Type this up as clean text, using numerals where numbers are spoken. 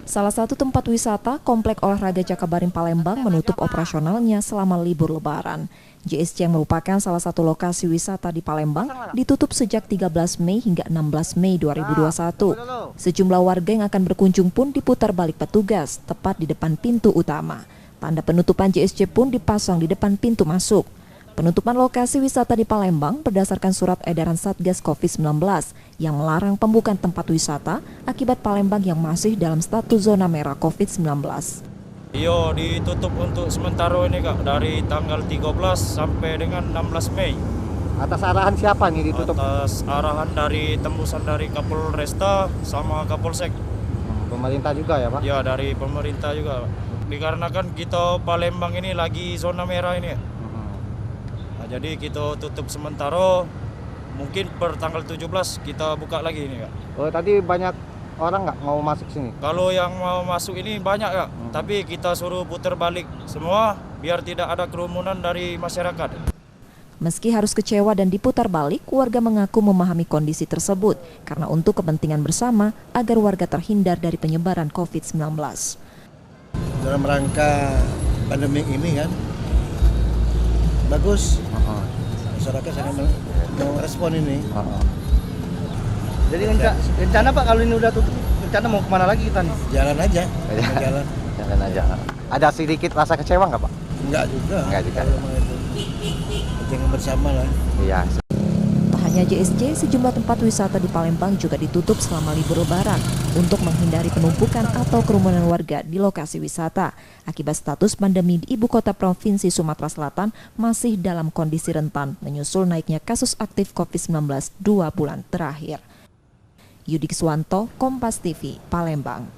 Salah satu tempat wisata, Komplek Olahraga Jakabaring Palembang menutup operasionalnya selama libur Lebaran. JSC yang merupakan salah satu lokasi wisata di Palembang ditutup sejak 13 Mei hingga 16 Mei 2021. Sejumlah warga yang akan berkunjung pun diputar balik petugas, tepat di depan pintu utama. Tanda penutupan JSC pun dipasang di depan pintu masuk. Penutupan lokasi wisata di Palembang berdasarkan surat edaran Satgas COVID-19 yang melarang pembukaan tempat wisata akibat Palembang yang masih dalam status zona merah COVID-19. Iya, ditutup untuk sementara ini Kak, dari tanggal 13 sampai dengan 16 Mei. Atas arahan siapa nih ditutup? Atas arahan dari tembusan dari Kapolresta sama Kapolsek. Pemerintah juga ya Pak? Ya, dari pemerintah juga. Dikarenakan kita Palembang ini lagi zona merah ini ya. Jadi kita tutup sementara, mungkin per tanggal 17 kita buka lagi ini Kak. Oh tadi banyak orang nggak mau masuk sini? Kalau yang mau masuk ini banyak Kak, tapi kita suruh putar balik semua biar tidak ada kerumunan dari masyarakat. Meski harus kecewa dan diputar balik, warga mengaku memahami kondisi tersebut karena untuk kepentingan bersama agar warga terhindar dari penyebaran COVID-19. Dalam rangka pandemi ini kan, bagus. Masyarakat sangat mau respon ini. Jadi rencana Pak kalau ini udah tutup, rencana mau kemana lagi kita nih? Jalan aja. Jalan. Jalan aja. Ada sedikit rasa kecewa nggak Pak? Enggak juga. Enggak juga. Kalau memang itu jangan bersama lah. Iya. Tak hanya JSC, sejumlah tempat wisata di Palembang juga ditutup selama libur Lebaran untuk menghindari penumpukan atau kerumunan warga di lokasi wisata. Akibat status pandemi di ibu kota provinsi Sumatera Selatan masih dalam kondisi rentan menyusul naiknya kasus aktif COVID-19 2 bulan terakhir. Yudi Kiswanto, Kompas TV, Palembang.